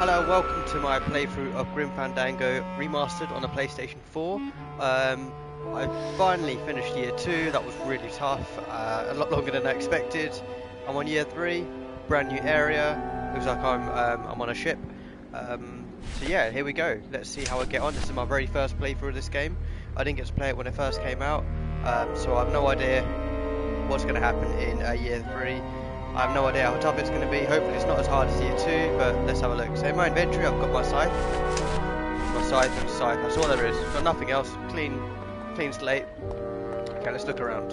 Hello, welcome to my playthrough of Grim Fandango Remastered on the PlayStation 4. I finally finished year 2, that was really tough, a lot longer than I expected. I'm on year 3, brand new area, looks like I'm on a ship. So yeah, here we go, let's see how I get on. This is my very first playthrough of this game. I didn't get to play it when it first came out, so I have no idea what's going to happen in year 3. I have no idea how tough it's going to be. Hopefully it's not as hard as year 2, but let's have a look. So in my inventory I've got my scythe. That's all there is. Got nothing else. Clean slate. Okay, let's look around.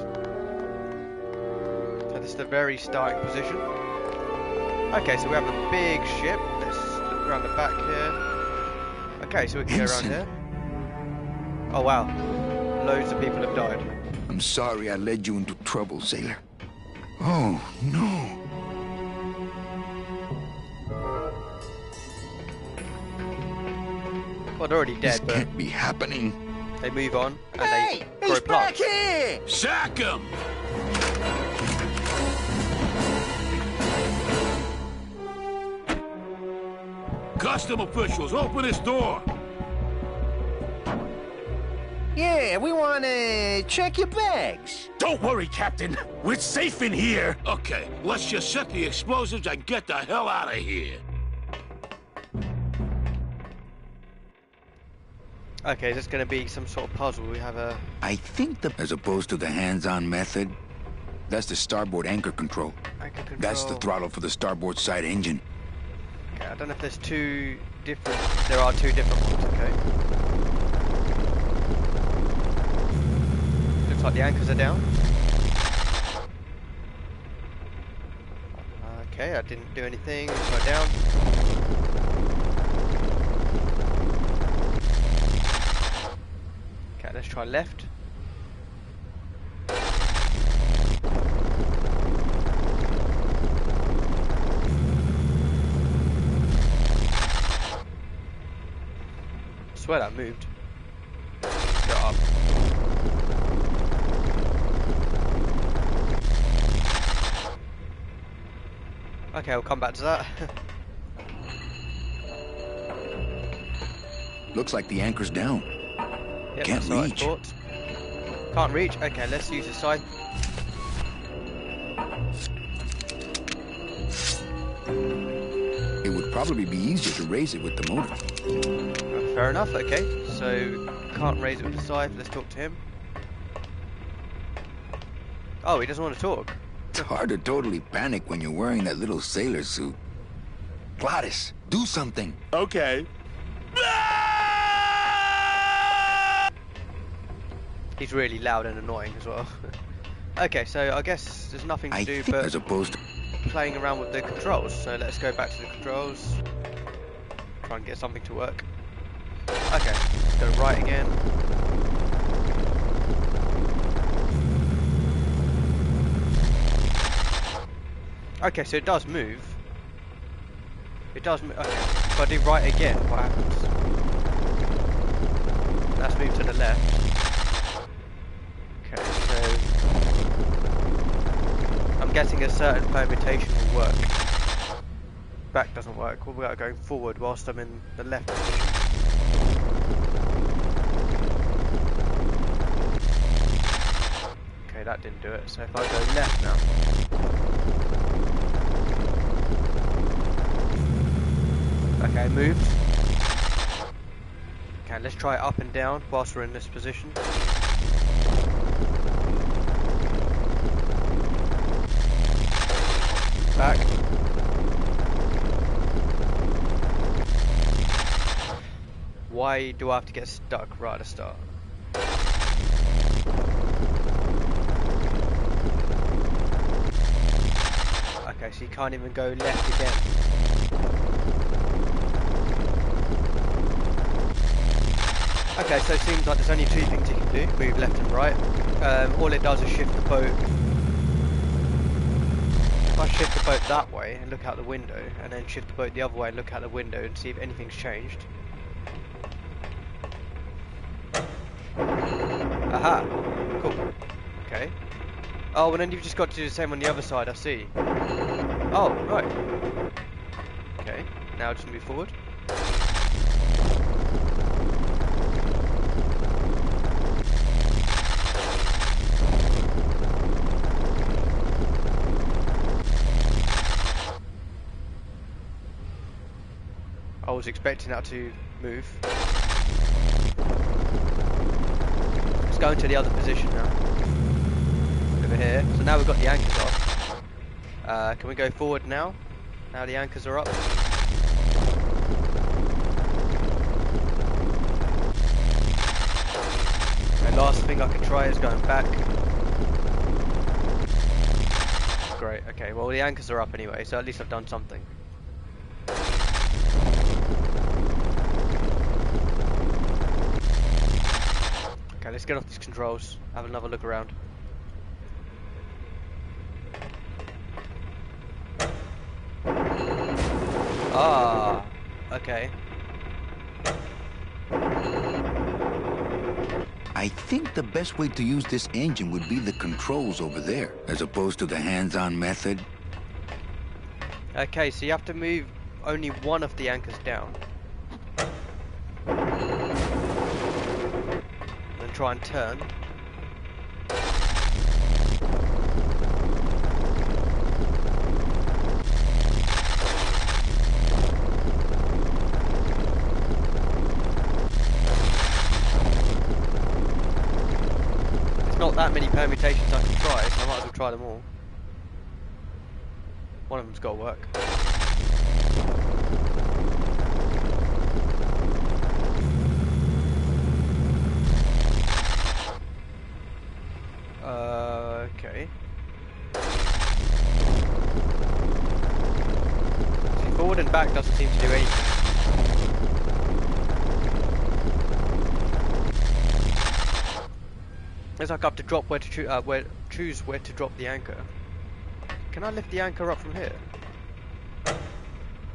So this is the very starting position. Okay, so we have a big ship. Let's look around the back here. Okay, so we can go around here. Oh wow. Loads of people have died. I'm sorry I led you into trouble, sailor. Oh, no. Well, they're already dead, This can't be happening. They move on and Hey, they grow he's back plants. here! Sack him! Custom officials, open this door! Yeah, we want to check your bags. Don't worry, Captain. We're safe in here. Okay, let's just set the explosives and get the hell out of here. Okay, is this going to be some sort of puzzle? We have a... I think as opposed to the hands-on method, that's the starboard anchor control. anchor control. That's the throttle for the starboard side engine. Okay, I don't know if there's two different... There are two different ones, okay. Looks like the anchors are down. Okay, I didn't do anything. Upside down. Okay, let's try left. I swear that moved. Go up. Okay, we'll come back to that. Looks like the anchor's down. Yep, Can't that's what I reach. thought. Can't reach? Okay, let's use the scythe. It would probably be easier to raise it with the motor. Fair enough, okay. So, can't raise it with the scythe. Let's talk to him. Oh, he doesn't want to talk. It's hard to totally panic when you're wearing that little sailor suit. Gladys, do something. Okay. He's really loud and annoying as well. Okay, so I guess there's nothing to do but as opposed to... playing around with the controls. So let's go back to the controls. Try and get something to work. Okay, let's go right again. Okay, so it does move. It does move. Okay, if I do right again, what happens? Let's move to the left. Okay, so I'm guessing a certain permutation will work. Back doesn't work. What about going forward whilst I'm in the left position? Okay, that didn't do it. So if I go left now. Okay, moved. Okay, let's try it up and down whilst we're in this position. Back. Why do I have to get stuck right at the start? Okay, so you can't even go left again. Okay, so it seems like there's only two things you can do, move left and right. All it does is shift the boat. If I shift the boat that way and look out the window, and then shift the boat the other way and look out the window and see if anything's changed. Aha! Cool. Okay. Oh, and then you've just got to do the same on the other side, I see. Oh, right. Okay. now just move forward. I was expecting that to move. Let's go into the other position now. Over here. So now we've got the anchors off. Can we go forward now? Now the anchors are up. And last thing I can try is going back. Great, okay, well the anchors are up anyway, so at least I've done something. Okay, let's get off these controls, have another look around. Ah, okay. I think the best way to use this engine would be the controls over there, as opposed to the hands-on method. Okay, so you have to move only one of the anchors down. Then try and turn. Not that many permutations I can try, so I might as well try them all. One of them's got to work. Okay. See, forward and back doesn't seem to do anything. It's like I have to drop where to choose where to drop the anchor. Can I lift the anchor up from here?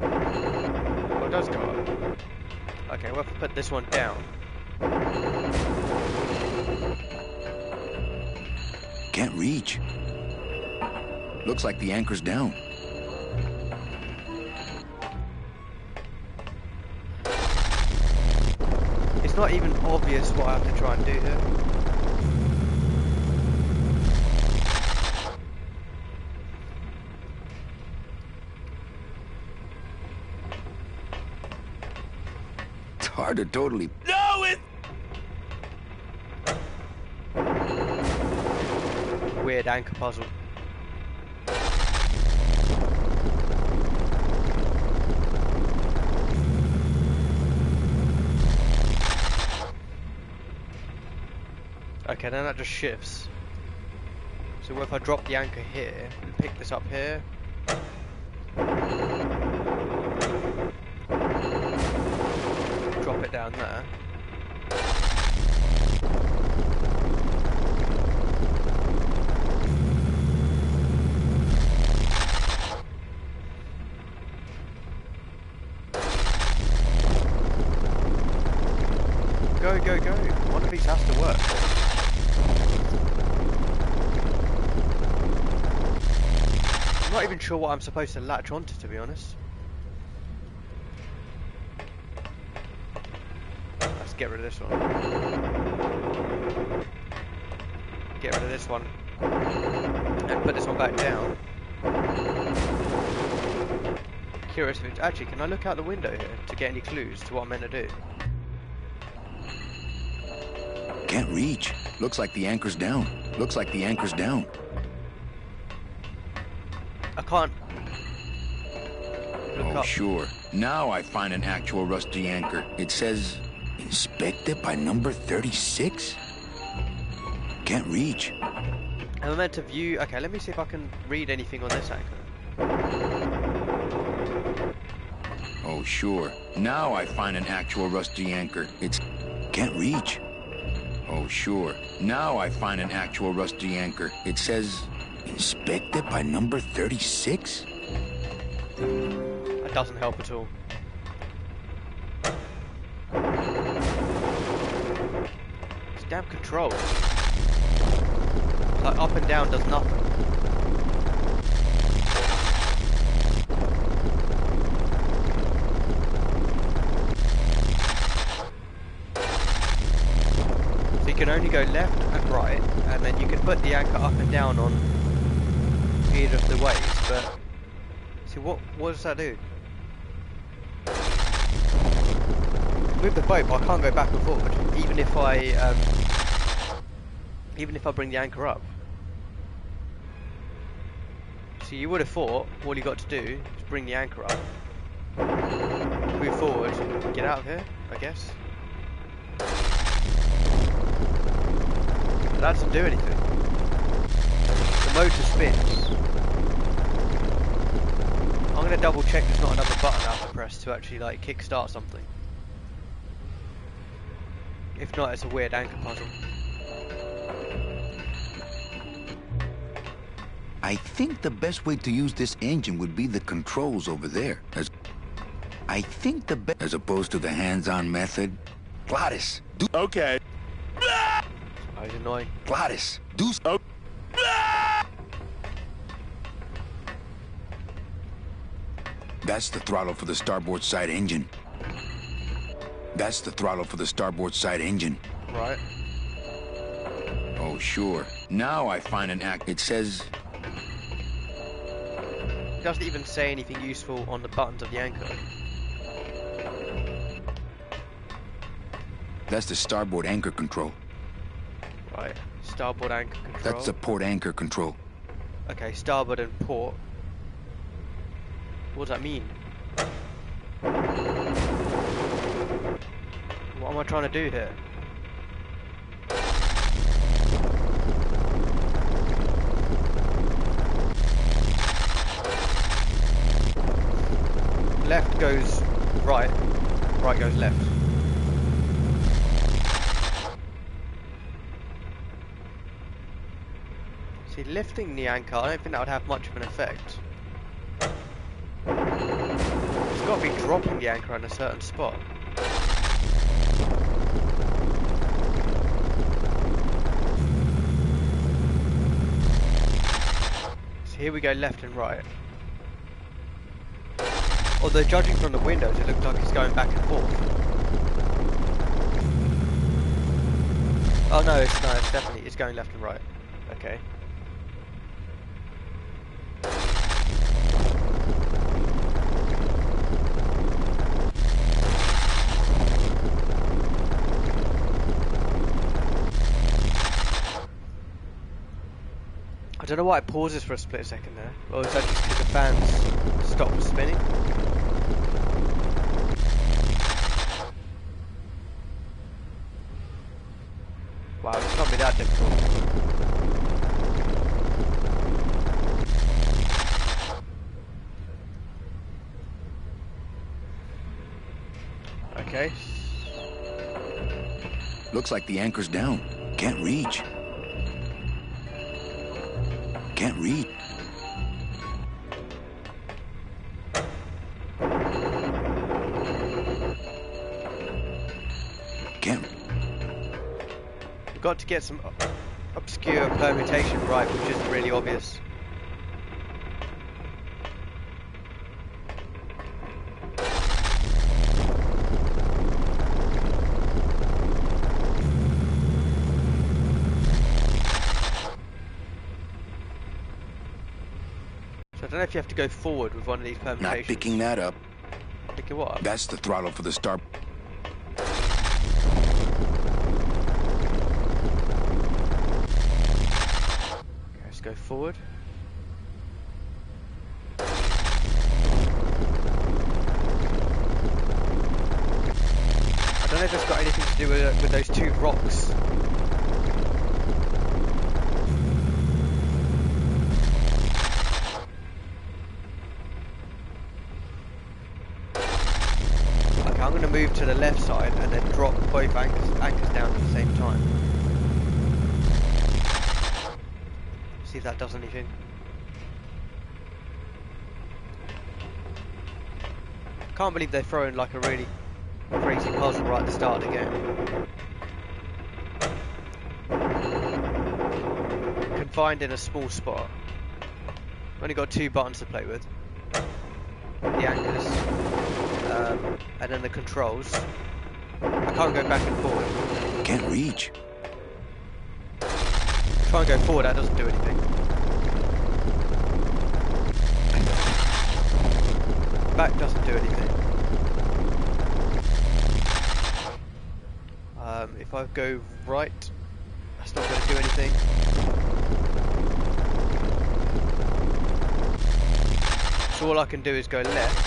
Oh, it does go up. Okay, we'll have to put this one down. Can't reach. Looks like the anchor's down. It's not even obvious what I have to try and do here. Hard to totally... No, it... Weird anchor puzzle. Okay, then that just shifts. So if I drop the anchor here and pick this up here, drop it down there. Go, go, go. One of these has to work. I'm not even sure what I'm supposed to latch onto, to be honest. Let's get rid of this one. Get rid of this one. And put this one back down. Curious if it's... Actually, can I look out the window here to get any clues to what I'm meant to do? Can't reach. Looks like the anchor's down. Looks like the anchor's down. I can't look Oh, up. sure. Now I find an actual rusty anchor. It says, inspected by number 36? Can't reach. Am I meant to view... Okay, let me see if I can read anything on this anchor. Oh, sure. Now I find an actual rusty anchor. It's... Can't reach. Oh, sure. Now I find an actual rusty anchor. It says, inspected by number 36? That doesn't help at all. These damn controls. It's like up and down does nothing. only go left and right, and then you can put the anchor up and down on either of the ways, but see what does that do? With the boat, I can't go back and forward, even if I bring the anchor up. So you would have thought all you got to do is bring the anchor up, move forward, get out of here, I guess. But that doesn't do anything. The motor spins. I'm going to double check there's not another button I have to press to actually like kickstart something. If not, it's a weird anchor puzzle. I think the best way to use this engine would be the controls over there. As opposed to the hands-on method. Gladys, do... Okay. That was annoying. Gladys, do... Oh. That's the throttle for the starboard side engine. That's the throttle for the starboard side engine. Right. Oh, sure. Now I find an act. It says... It doesn't even say anything useful on the buttons of the anchor. That's the starboard anchor control. Right. Starboard anchor control. That's the port anchor control. Okay, starboard and port. What does that mean? What am I trying to do here? Left goes right, right goes left. See, lifting the anchor, I don't think that would have much of an effect. It's got to be dropping the anchor in a certain spot. So here we go left and right. Although judging from the windows, it looks like it's going back and forth. Oh no, it's definitely, it's going left and right. Okay. I don't know why it pauses for a split second there. Or is that just because the fans stop spinning? Wow, it can't be that difficult. Okay. Looks like the anchor's down. Can't reach. Can't read. Can't. We've got to get some obscure permutation right, which isn't really obvious. So I don't know if you have to go forward with one of these permutations. Not picking that up. Pick it what up? That's the throttle for the star. Okay, let's go forward. I don't know if it's got anything to do with those two rocks. Okay, I'm going to move to the left side and then drop both anchors down at the same time. See if that does anything. Can't believe they're throwing like a really crazy puzzle right at the start of the game. Confined in a small spot. Only got two buttons to play with. The anchors, and then the controls. I can't go back and forward. Can't reach. Try and go forward, that doesn't do anything. Back doesn't do anything. If I go right, that's not going to do anything. So all I can do is go left.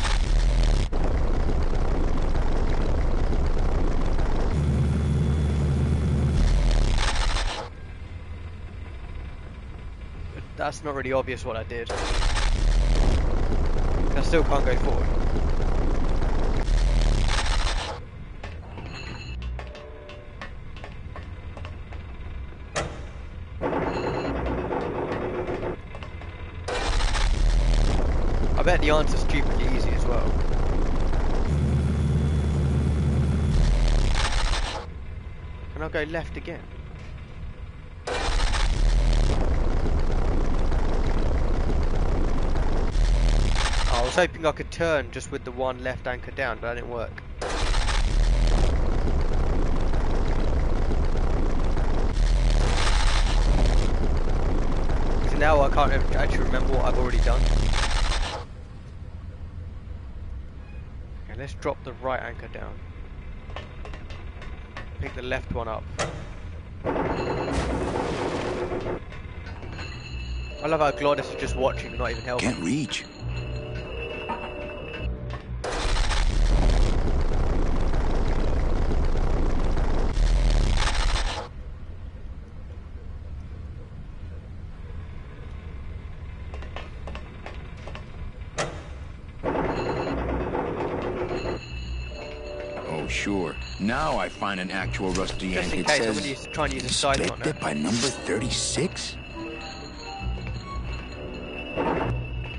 But that's not really obvious what I did. I still can't go forward. I bet the answer's stupidly easy as well. Can I go left again? I was hoping I could turn just with the one left anchor down, but that didn't work. So now I can't actually remember what I've already done. Okay, let's drop the right anchor down. Pick the left one up. I love how Glodis is just watching, not even helping. Can't reach. Sure. Now I find an actual rusty Just anchor. in case, I'm going to try and use a side on Inspected it. by number 36?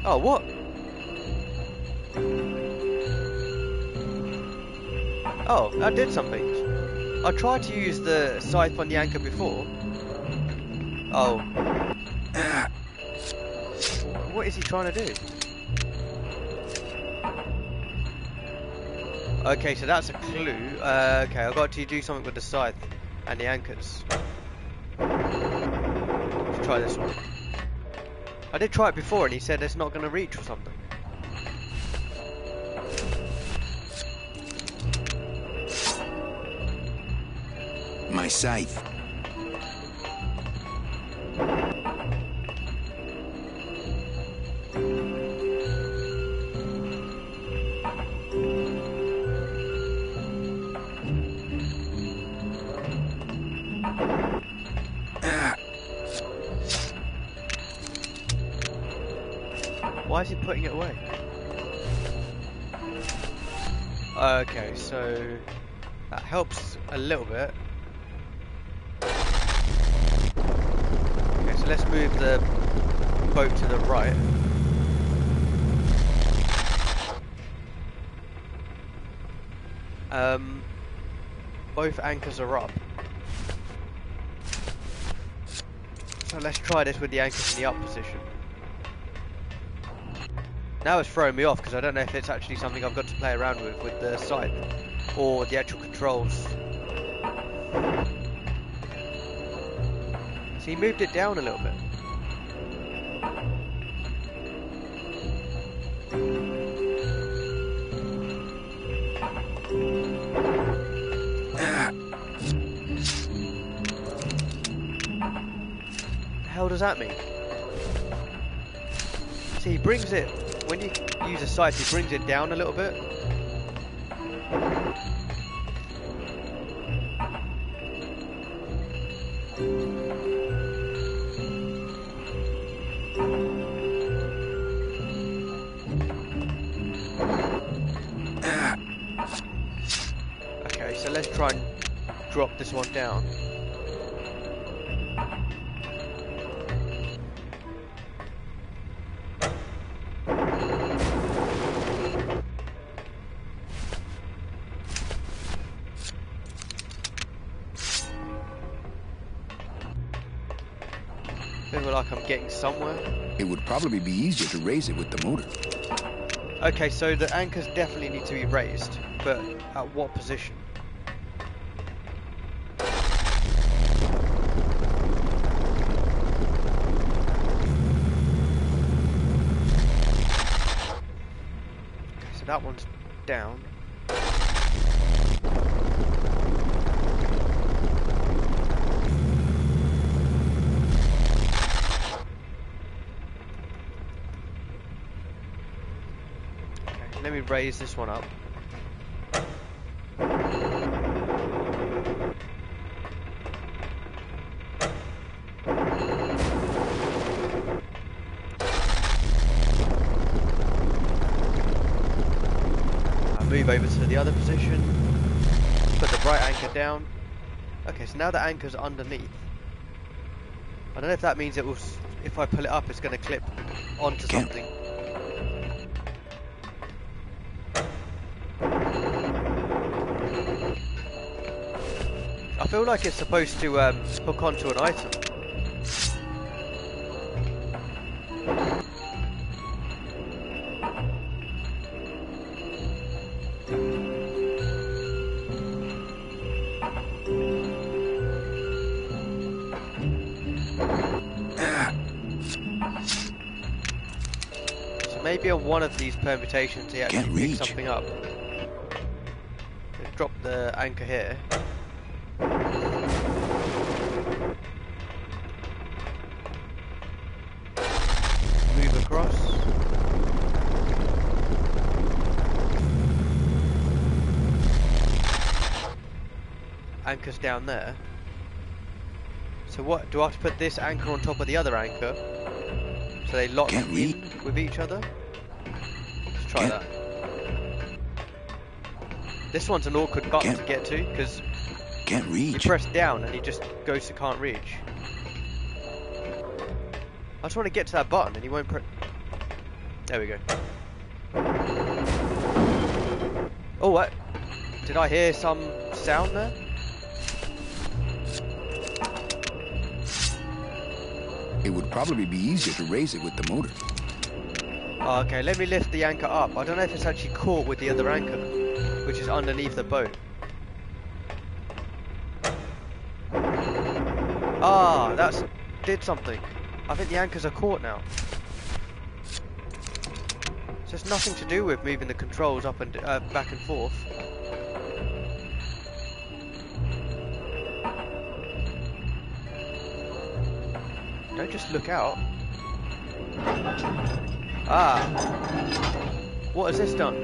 Oh, what? Oh, that did something. I tried to use the scythe on the anchor before. Oh. What is he trying to do? Okay, so that's a clue. Okay, I've got to do something with the scythe and the anchors. Let's try this one. I did try it before and he said it's not going to reach or something. My scythe. Why is he putting it away? Okay, so that helps a little bit. Okay, so let's move the boat to the right. Both anchors are up. So let's try this with the anchors in the up position. Now it's throwing me off because I don't know if it's actually something I've got to play around with the scythe or the actual controls. So he moved it down a little bit. What the hell does that mean? See, he brings it, when you use a scythe, he brings it down a little bit. Okay, so let's try and drop this one down. Feel like I'm getting somewhere. It would probably be easier to raise it with the motor. Okay, so the anchors definitely need to be raised, but at what position? so that one's down. Okay, let me raise this one up. Move over to the other position, put the right anchor down. Okay, so now the anchor's underneath. I don't know if that means it will, if I pull it up, it's going to clip onto something. I feel like it's supposed to hook onto an item. Maybe on one of these permutations he actually picks something up. Let's drop the anchor here. Move across. Anchor's down there. So what, do I have to put this anchor on top of the other anchor? So they lock in with each other? Try that. This one's an awkward button to get to because you press down and he just goes to can't reach. I just want to get to that button and he won't press. There we go. Oh, what? Did I hear some sound there? It would probably be easier to raise it with the motor. Oh, okay, let me lift the anchor up. I don't know if it's actually caught with the other anchor, which is underneath the boat. Ah, that's did something. I think the anchors are caught now. So it's nothing to do with moving the controls up and back and forth. Don't just look out. Ah, what has this done?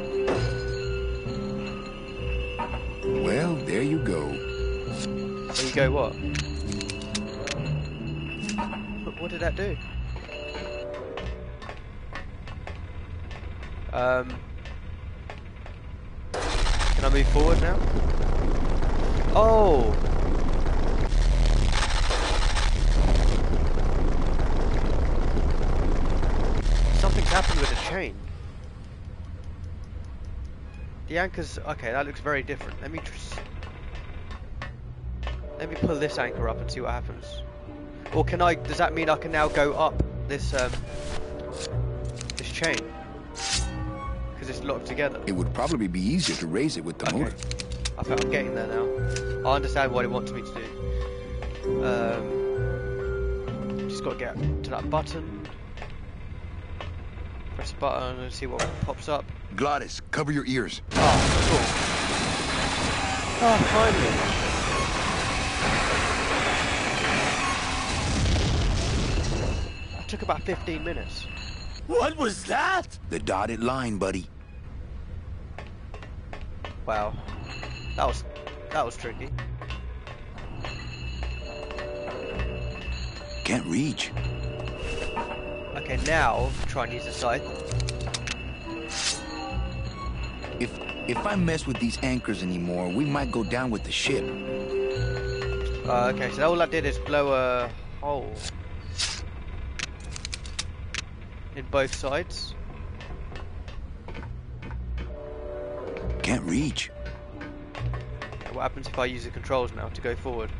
Well, there you go. There you go, what? What did that do? Can I move forward now? Oh! Something's happened with the chain. The anchor's... okay, that looks very different. Let me pull this anchor up and see what happens. Or can I... does that mean I can now go up this this chain? Because it's locked together. It would probably be easier to raise it with the motor. I think I'm getting there now. I understand what it wants me to do. Just got to get to that button. Press the button and see what pops up. Glottis, cover your ears. Oh, cool. Oh, finally. That took about 15 minutes. What was that? The dotted line, buddy. Wow. That was tricky. Can't reach. Okay, now try and use the scythe. If I mess with these anchors anymore, we might go down with the ship. Okay, so all I did is blow a hole in both sides. Can't reach. What happens if I use the controls now to go forward?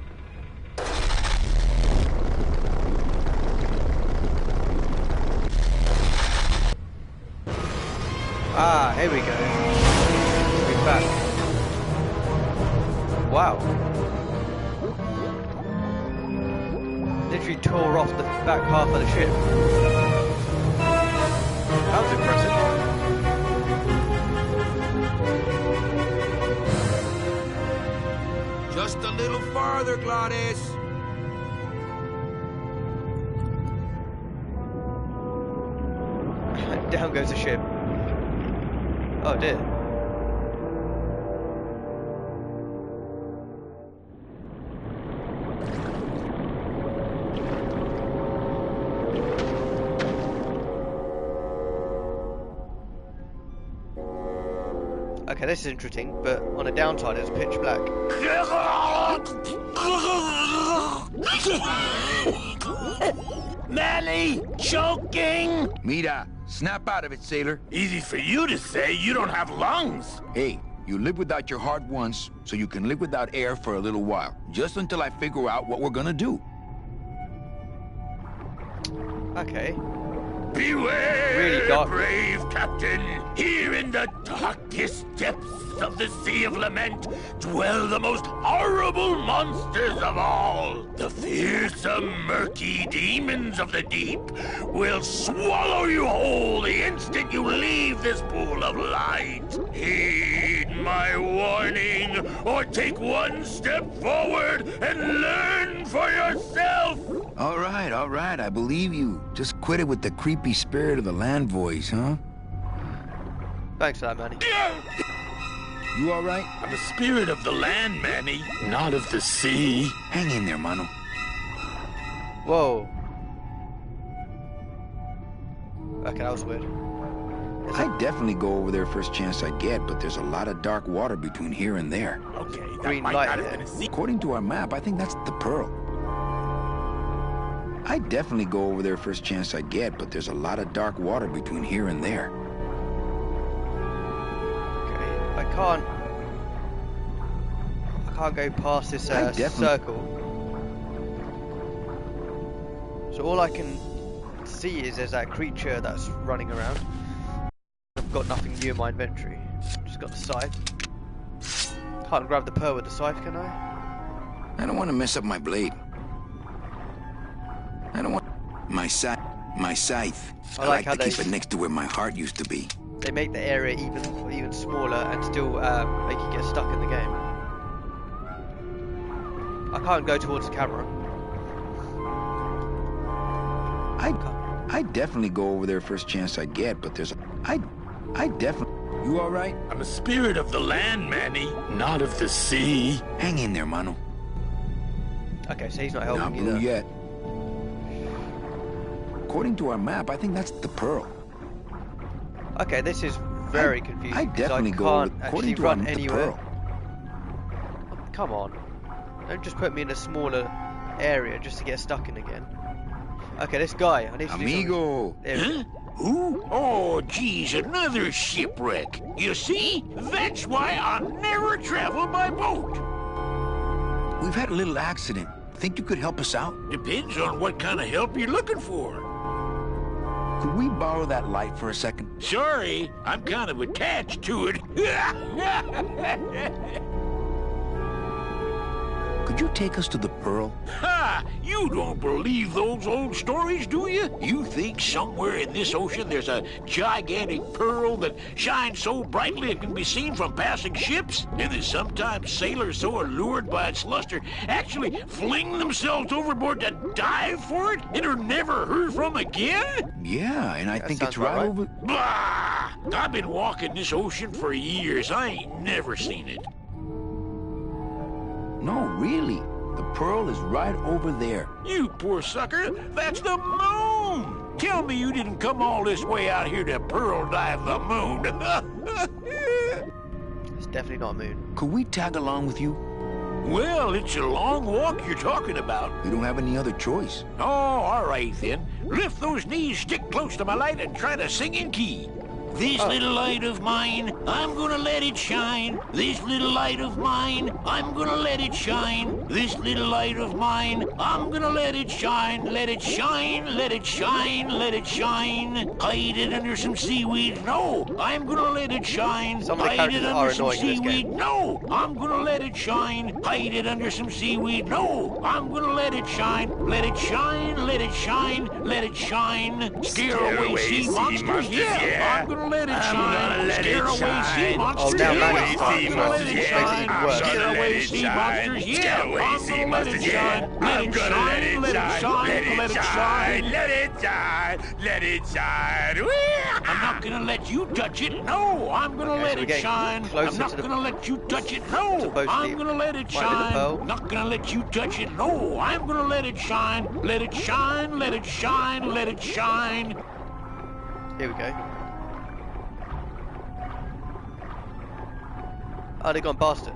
Ah, here we go. We're back. Wow. Literally tore off the back half of the ship. That was impressive. Just a little farther, Glottis. Down goes the ship. Oh dear. Okay, this is interesting, but on a downside it's pitch black. Manny, choking! Mira, snap out of it, sailor. Easy for you to say, you don't have lungs. Hey, you live without your heart once, so you can live without air for a little while. Just until I figure out what we're gonna do. Okay. Beware, Really dark. brave captain. Here in the darkest depths of the Sea of Lament dwell the most horrible monsters of all. The fearsome, murky demons of the deep will swallow you whole the instant you leave this pool of light. Heed my warning, or take one step forward and learn for yourself. All right, I believe you. Just quit it with the creepy spirit of the land voice, huh? Thanks for that, Manny. You all right? I'm the spirit of the land, Manny, not of the sea. Hang in there, mano. Whoa. Okay, that was weird. I'd definitely go over there first chance I get, but there's a lot of dark water between here and there. Okay, that Green might light not have there. been a sea. According to our map, I think that's the Pearl. I'd definitely go over there first chance I get, but there's a lot of dark water between here and there. Okay, I can't go past this circle. So all I can see is there's that creature that's running around. I've got nothing new in my inventory. Just got the scythe. Can't grab the pearl with the scythe, can I? I don't want to mess up my blade. I don't want my scythe. I like how to keep it next to where my heart used to be. They make the area even smaller and still make you get stuck in the game. I can't go towards the camera. I'd definitely go over there first chance I get, but there's I definitely. You all right? I'm a spirit of the land, Manny, not of the sea. Hang in there, mano. Okay, so he's not Not helping blue either. yet. According to our map, I think that's the Pearl. Okay, this is very confusing. I'd 'cause definitely I go can't with, actually according to our run map, the anywhere. Pearl. Come on. Don't just put me in a smaller area just to get stuck in again. Okay, this guy. I need to Amigo. do something. There we go. Who? Oh, geez, another shipwreck. You see, that's why I never travel by boat. We've had a little accident. Think you could help us out? Depends on what kind of help you're looking for. Could we borrow that light for a second? Sorry, I'm kind of attached to it. Could you take us to the Pearl? Ha! You don't believe those old stories, do you? You think somewhere in this ocean there's a gigantic pearl that shines so brightly it can be seen from passing ships? And that sometimes sailors so allured by its luster actually fling themselves overboard to dive for it and are never heard from again? Yeah, and I think sounds it's about right right. over... Bah! I've been walking this ocean for years. I ain't never seen it. No, really. The Pearl is right over there. You poor sucker, that's the moon! Tell me you didn't come all this way out here to pearl dive the moon. It's definitely not a moon. Could we tag along with you? Well, it's a long walk you're talking about. We don't have any other choice. Oh, all right then. Lift those knees, stick close to my light, and try to sing in key. This little light of mine, I'm gonna let it shine. This little light of mine, I'm gonna let it shine. This little light of mine, I'm gonna let it shine. Let it shine, let it shine, let it shine. Hide it under some seaweed. No, I'm gonna let it shine. Some of the Hide it characters under are some annoying in this seaweed. game. No, I'm gonna let it shine. Hide it under some seaweed. No, I'm gonna let it shine. Let it shine, let it shine, let it shine. Scare away sea monsters. Yeah, I'm gonna gonna let it I'm shine. gonna let Scare it away shine. sea monsters. Oh, now Yeah, Manuel's I'm starting gonna to let it make it shine. even worse. Scare away sea monsters. Yeah, Scare away I'm sea gonna let it monsters. shine. Yeah, Let I'm it gonna shine. Let it shine. Let it Let it shine. shine. Let it shine. Let it shine. I'm not gonna let you touch it. No, I'm gonna Okay, let so we're it getting shine. closer I'm not to the- gonna let you touch it. No, supposedly I'm gonna let it finding the shine. pearl. Not gonna let you touch it. No, I'm gonna let it shine. Let it shine. Let it shine. Let it shine. Here we go. Oh, they've gone past it.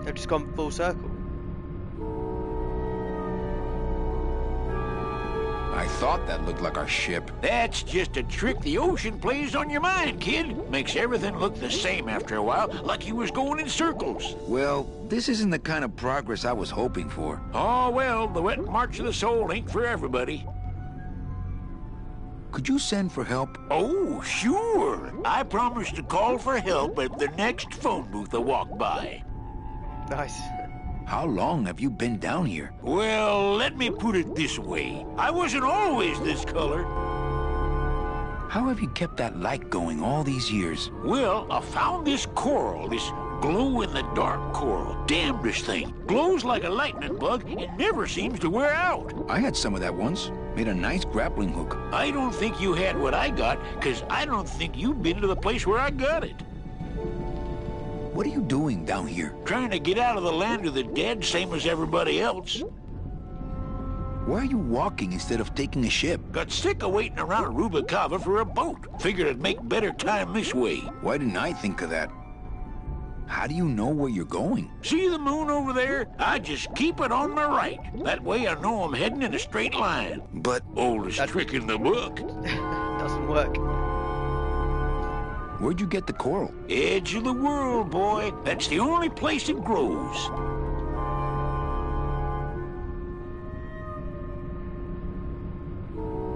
They've just gone full circle. I thought that looked like our ship. That's just a trick the ocean plays on your mind, kid. Makes everything look the same after a while, like you was going in circles. Well, this isn't the kind of progress I was hoping for. Oh, well, the wet march of the soul ain't for everybody. Could you send for help? Oh, sure. I promise to call for help at the next phone booth I walk by. Nice. How long have you been down here? Well, let me put it this way. I wasn't always this color. How have you kept that light going all these years? Well, I found this coral, this glow-in-the-dark coral. Damnedest thing. Glows like a lightning bug and never seems to wear out. I had some of that once. Made a nice grappling hook. I don't think you had what I got, because I don't think you've been to the place where I got it. What are you doing down here? Trying to get out of the land of the dead, same as everybody else. Why are you walking instead of taking a ship? Got sick of waiting around Rubicava for a boat. Figured I'd make better time this way. Why didn't I think of that? How do you know where you're going? See the moon over there? I just keep it on my right. That way I know I'm heading in a straight line. But Oldest trick in the book. Doesn't work. where'd you get the coral? Edge of the world, boy. That's the only place it grows.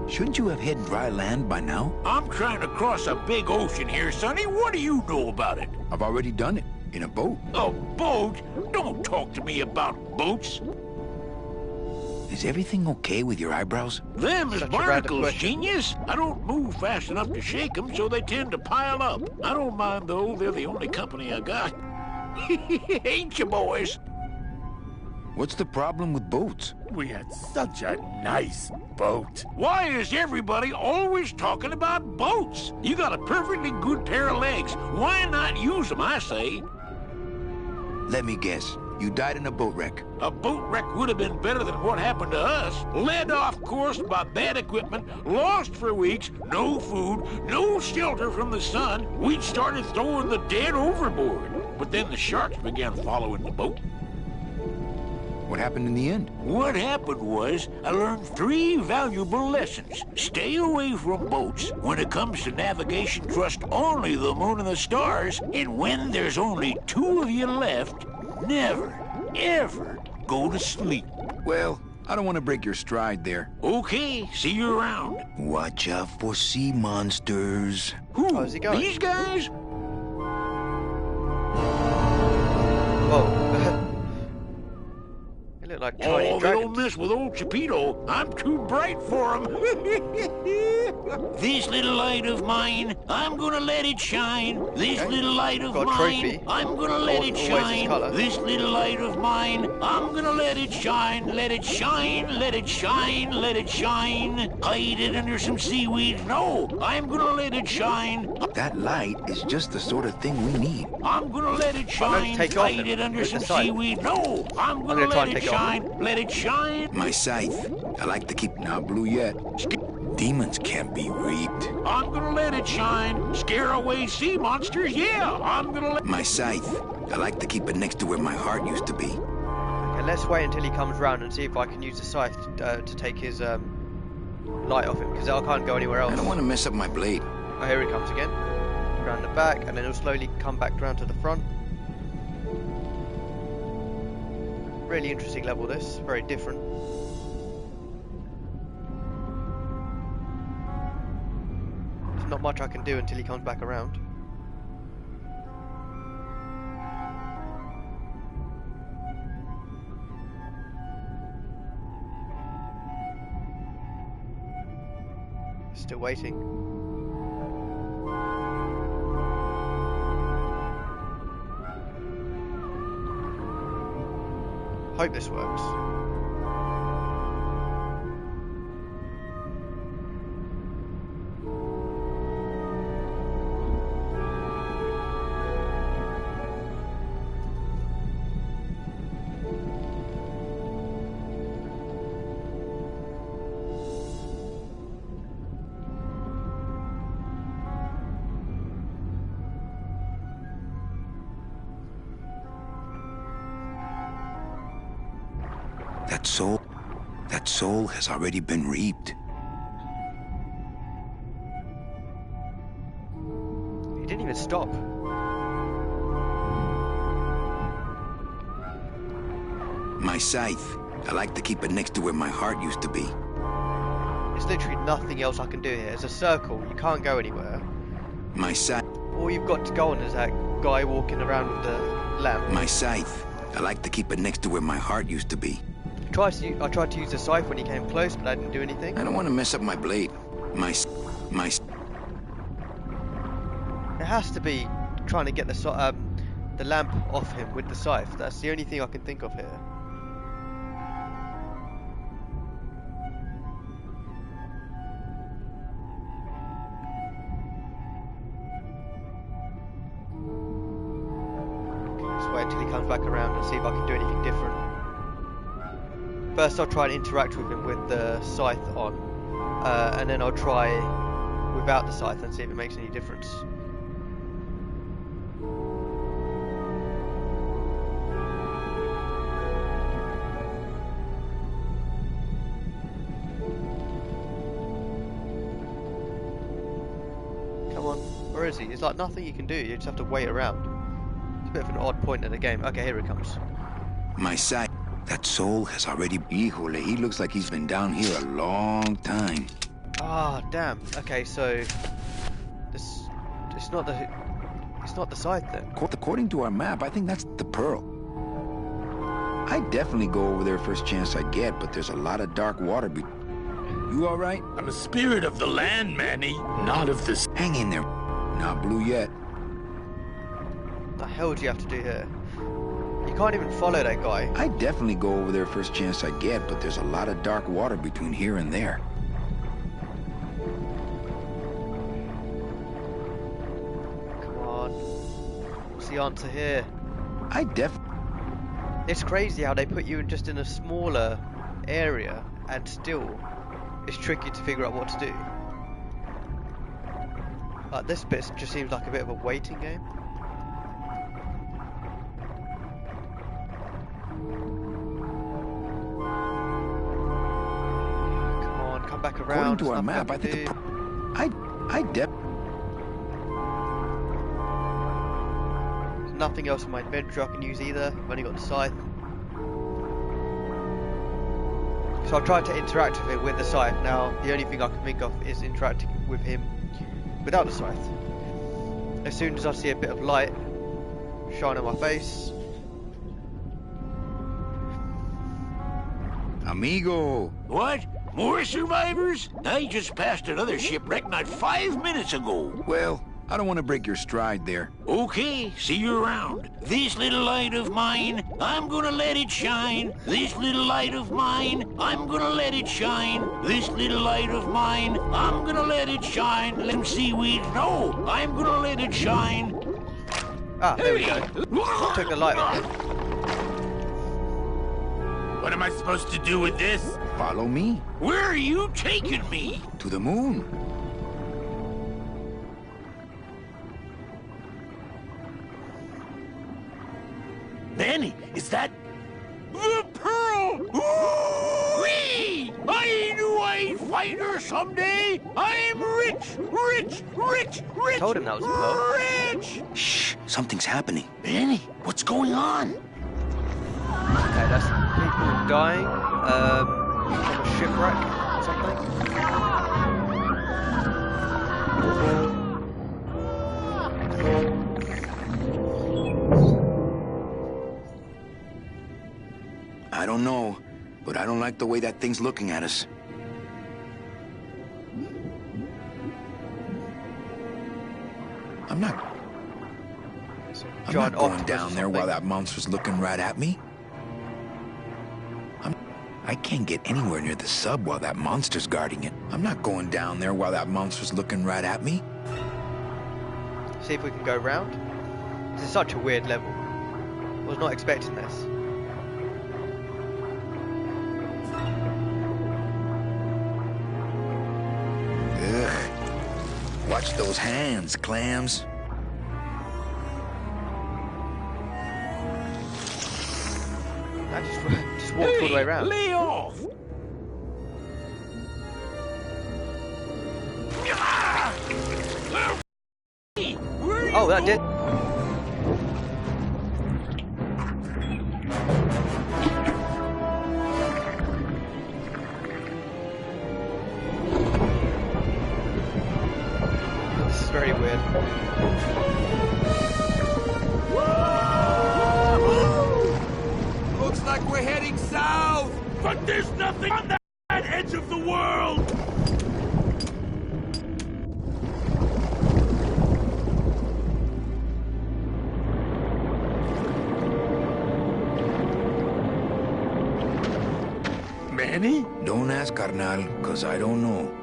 Shouldn't you have hit dry land by now? I'm trying to cross a big ocean here, Sonny. What do you know about it? I've already done it. In a boat. A boat? Don't talk to me about boats. Is everything okay with your eyebrows? Them is Such a random barnacles, question. genius. I don't move fast enough to shake them, so they tend to pile up. I don't mind, though. They're the only company I got. Ain't you, boys? What's the problem with boats? We had such a nice boat. Why is everybody always talking about boats? You got a perfectly good pair of legs. Why not use them, I say? Let me guess. You died in a boat wreck. A boat wreck would have been better than what happened to us. Led off course by bad equipment, lost for weeks, no food, no shelter from the sun. We'd started throwing the dead overboard. But then the sharks began following the boat. What happened in the end? What happened was, I learned 3 valuable lessons. Stay away from boats. When it comes to navigation, trust only the moon and the stars. And when there's only 2 of you left, never, ever go to sleep. Well, I don't want to break your stride there. Okay, see you around. Watch out for sea monsters. Who? How's he going? These guys? Whoa. They look like tiny Oh, they don't dragons. mess with old Chapito. I'm too bright for him. This little light of mine, I'm gonna let it shine. This Okay. little light of Got a mine, trophy. I'm gonna let Always it its shine. colour. This little light of mine, I'm gonna let it shine. Let it shine, let it shine, let it shine. Hide it under some seaweed. No, I'm gonna let it shine. That light is just the sort of thing we need. I'm gonna let it I'm going to shine. take off Hide it it under with some the scythe. seaweed. No, I'm gonna gonna try let and it take it off. shine. Let it shine. My scythe. I like to keep not blue yet. Demons can't be reaped. I'm gonna let it shine. Scare away sea monsters. Yeah, I'm gonna let... My scythe. I like to keep it next to where my heart used to be. Okay, let's wait until he comes round and see if I can use the scythe to take his light off him, because I can't go anywhere else. I don't want to mess up my blade. Oh, here he comes again. Round the back, and then he'll slowly come back round to the front. Really interesting level this, very different. not much I can do until he comes back around. Still waiting. Hope this works. That soul has already been reaped. He didn't even stop. My scythe. I like to keep it next to where my heart used to be. There's literally nothing else I can do here. It's a circle. You can't go anywhere. My scythe. All you've got to go on is that guy walking around with the lamp. My scythe. I like to keep it next to where my heart used to be. I tried to use the scythe when he came close, but I didn't do anything. I don't want to mess up my blade. It has to be trying to get the lamp off him with the scythe. That's the only thing I can think of here. Okay, let's wait until he comes back around and see if I can do anything different. First I'll try and interact with him with the scythe on, and then I'll try without the scythe and see if it makes any difference. Come on, where is he? It's like nothing you can do, you just have to wait around. It's a bit of an odd point in the game. Okay, here it comes. My scythe. That soul has already... Híjole, he looks like he's been down here a long time. Ah, damn. Okay, so this it's not the scythe then. According to our map, I think that's the pearl. I'd definitely go over there first chance I get, but there's a lot of dark water. You all right? I'm a spirit of the land, Manny, not of this. Hang in there. Not blue yet. What the hell do you have to do here? You can't even follow that guy. I'd definitely go over there first chance I get, but there's a lot of dark water between here and there. Come on. What's the answer here? It's crazy how they put you just in a smaller area and still it's tricky to figure out what to do. This bit just seems like a bit of a waiting game. Back around. According to our map, I think There's nothing else in my inventory I can use either. I've only got the scythe. So I've tried to interact with him with the scythe. Now the only thing I can think of is interacting with him without the scythe. As soon as I see a bit of light shine on my face. Amigo! What? More survivors? I just passed another shipwreck not 5 minutes ago. Well, I don't want to break your stride there. Okay, see you around. This little light of mine, I'm gonna let it shine. This little light of mine, I'm gonna let it shine. This little light of mine, I'm gonna let it shine. Let them seaweeds know I'm gonna let it shine. Ah, there we go. Took the light off. What am I supposed to do with this? Follow me. Where are you taking me? To the moon. Manny, is that... The pearl! Whee! I knew I'd find her someday! I'm rich! Rich! Rich! Rich! Told him that was a pearl. Rich! Shh, something's happening. Manny, what's going on? Okay, that's people dying from a shipwreck or something. I don't know, but I don't like the way that thing's looking at us. I'm not Giant going octopus or down there while something. that monster's looking right at me. I can't get anywhere near the sub while that monster's guarding it. I'm not going down there while that monster's looking right at me. See if we can go round. This is such a weird level. I was not expecting this. Ugh. Watch those hands, clams. I just walked all the way around. Lay off! Oh, that did. This is very weird. Looks like we're heading south! But there's nothing on that edge of the world! Manny? Don't ask, carnal, cause I don't know.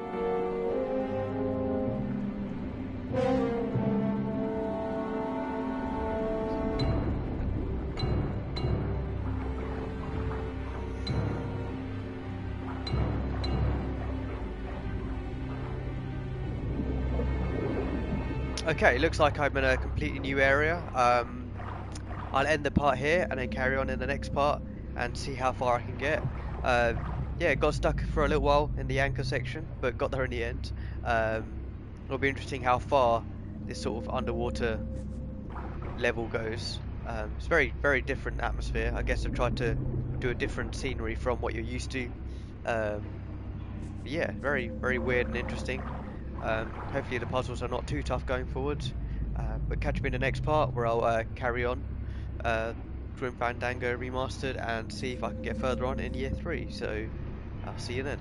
Okay, looks like I'm in a completely new area. I'll end the part here and then carry on in the next part and see how far I can get. Yeah, got stuck for a little while in the anchor section, but got there in the end. It'll be interesting how far this sort of underwater level goes. It's very, very different atmosphere. I guess I've tried to do a different scenery from what you're used to. Yeah, very, very weird and interesting. Hopefully the puzzles are not too tough going forward. But catch me in the next part where I'll carry on Grim Fandango Remastered and see if I can get further on in year 3. So I'll see you then.